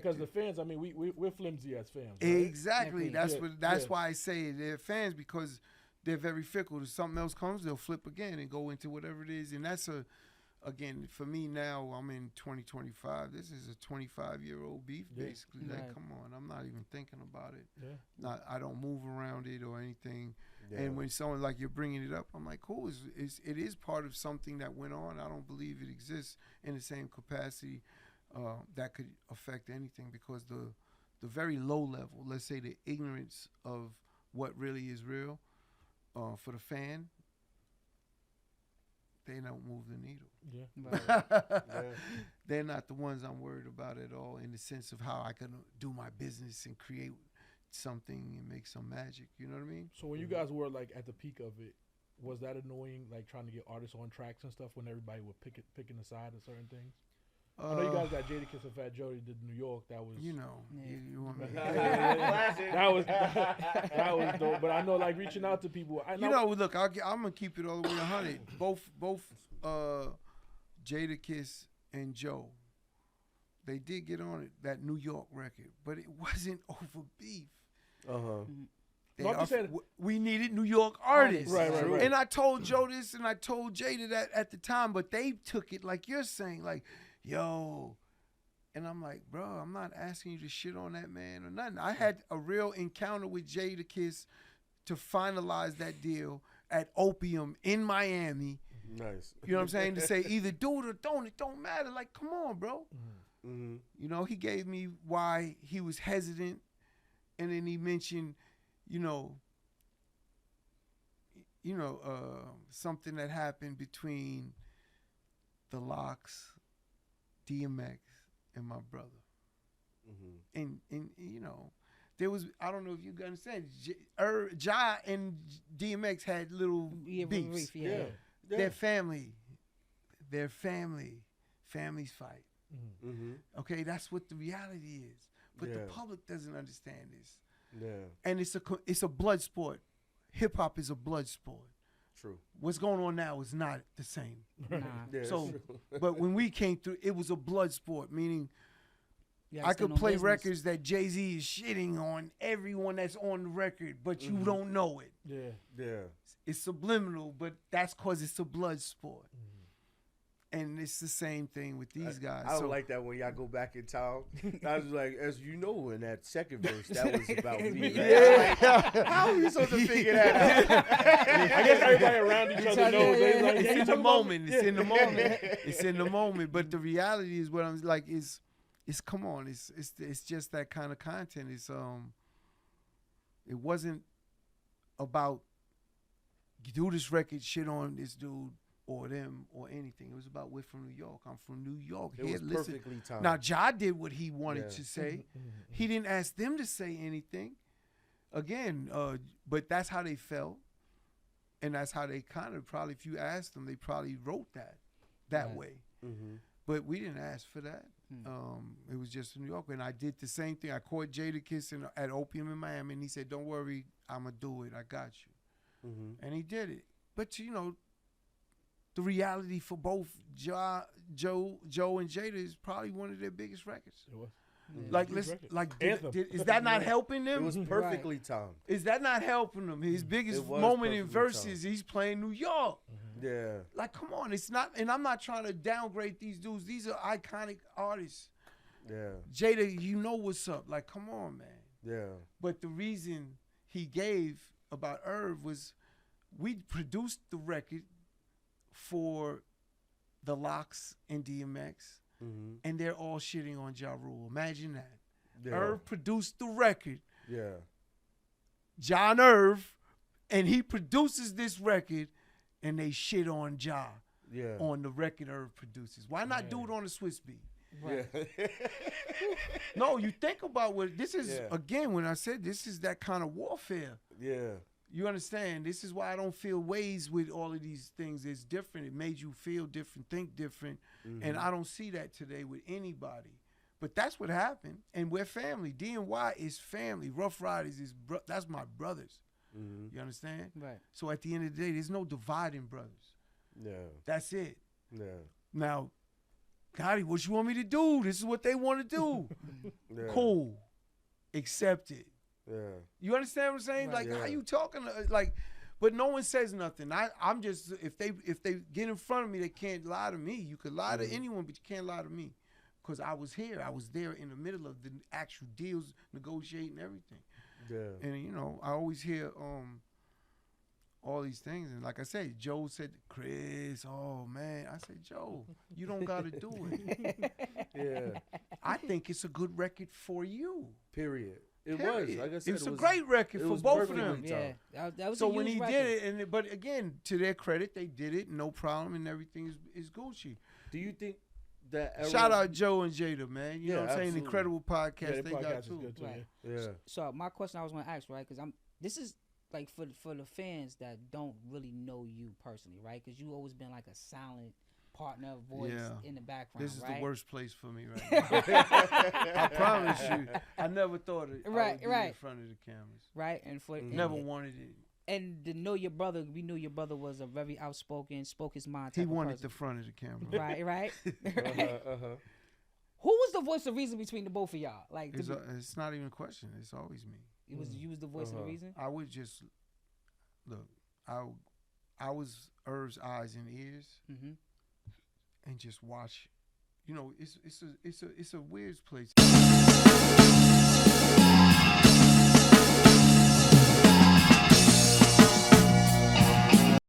because the fans, I mean, we're flimsy as fans. Right? Exactly. That's why I say they're fans, because they're very fickle. If something else comes, they'll flip again and go into whatever it is. And that's again, for me now, I'm in 2025. This is a 25-year-old beef, basically. Right. Like, come on, I'm not even thinking about it. Yeah. I don't move around it or anything. Yeah. And when someone like you're bringing it up, I'm like, cool. It is part of something that went on. I don't believe it exists in the same capacity that could affect anything, because the very low level, let's say the ignorance of what really is real for the fan, they don't move the needle. Yeah. They're not the ones I'm worried about at all, in the sense of how I can do my business and create something and make some magic. You know what I mean? So when you guys were like at the peak of it, was that annoying, like trying to get artists on tracks and stuff when everybody would picking a side of certain things? I know you guys got Jadakiss and Fat Joe did New York. That was, you know, you want me that was dope. But I know, like, reaching out to people. Look, I'm gonna keep it all the way 100. Both Jadakiss and Joe, they did get on that New York record, but it wasn't over beef. We needed New York artists. Right. And I told Joe this, and I told Jada that at the time, but they took it like you're saying, like, yo. And I'm like, bro, I'm not asking you to shit on that man or nothing. I had a real encounter with Jadakiss to finalize that deal at Opium in Miami. Nice. You know what I'm saying? To say either do it or don't. It don't matter. Like, come on, bro. Mm-hmm. You know, he gave me why he was hesitant. And then he mentioned, something that happened between the Locks, DMX, and my brother. And there was, I don't know if you understand, Ja and DMX had little beefs. Their family. Families fight. Okay, that's what the reality is. But the public doesn't understand this. And it's a blood sport. Hip hop is a blood sport. True. What's going on now is not the same. Nah. Yeah, So, but when we came through, it was a blood sport, meaning I could no play business. records that Jay-Z is shitting on everyone that's on the record, but you don't know it. Yeah. It's subliminal, but that's because it's a blood sport. And it's the same thing with these guys. I don't like that when y'all go back in time. I was like, as you know, in that second verse, that was about me. Right? Like, how are you supposed to figure that out? I guess everybody around each other knows. It's in the moment. It's in the moment. It's in the moment. But the reality is, what I'm like is come on. It's just that kind of content. It wasn't about do this record, shit on this dude or them or anything. It was about we're from New York. I'm from New York. It was perfectly timed. Now Ja did what he wanted to say. He didn't ask them to say anything. Again, but that's how they felt. And that's how they kind of probably, if you asked them, they probably wrote that way. But we didn't ask for that. It was just in New York. And I did the same thing. I caught Jadakiss at Opium in Miami, and he said, don't worry, I'm going to do it. I got you. And he did it. But, the reality for both Joe and Jada is probably one of their biggest records. It was. Is that not helping them? It was perfectly timed. Is that not helping them? His biggest moment in verses, he's playing New York. Yeah. Like, come on, it's not, and I'm not trying to downgrade these dudes. These are iconic artists. Yeah. Jada, you know what's up. Like, come on, man. Yeah. But the reason he gave about Irv was we produced the record for the Locks and DMX, and they're all shitting on Ja Rule. Imagine that. Yeah. Irv produced the record. Yeah. John Irv, and he produces this record, and they shit on Ja on the record Irv produces. Why not do it on a Swiss beat? Right. Yeah. No, you think about what this is, again, when I said this is that kind of warfare. Yeah. You understand? This is why I don't feel ways with all of these things. It's different. It made you feel different, think different. And I don't see that today with anybody. But that's what happened. And we're family. D&Y is family. Rough Riders is that's my brothers. You understand? Right. So at the end of the day, there's no dividing brothers. Yeah. That's it. Yeah. Now, Gotti, what you want me to do? This is what they want to do. cool, accept it. Yeah. You understand what I'm saying? Right. Like, how you talking? Like, but no one says nothing. I'm just if they get in front of me, they can't lie to me. You could lie to anyone, but you can't lie to me, because I was here. I was there in the middle of the actual deals, negotiating everything. Yeah. And you know, I always hear all these things, and like I said, Joe said, Chris, oh man, I said, Joe, you don't got to do it. Yeah. I think it's a good record for you. Period. It Period. was. Like I said, it was a great record for both of them. Yeah, that was So a when he huge did record. it, but again, to their credit, they did it, no problem, and everything is Gucci. Do you think that era, Shout out Joe and Jada, man. You know what I'm saying? absolutely. Incredible podcast Yeah, the they got podcast is too. good too. Right. Yeah. So my question I was going to ask, right? Because this is like for the fans that don't really know you personally, right? Because you always been like a silent partner voice in the background. This is right? the worst place for me right now. I promise you. I never thought I would be in front of the cameras. Right, and for Never wanted it. And to know your brother, we knew your brother was a very outspoken, spoke his mind. He type wanted of the person. front of the camera. Right. Uh-huh. Who was the voice of reason between the both of y'all? Like, It's not even a question. It's always me. you was the voice of the reason. I would just look. I was Irv's eyes and ears, and just watch. You know, it's a weird place.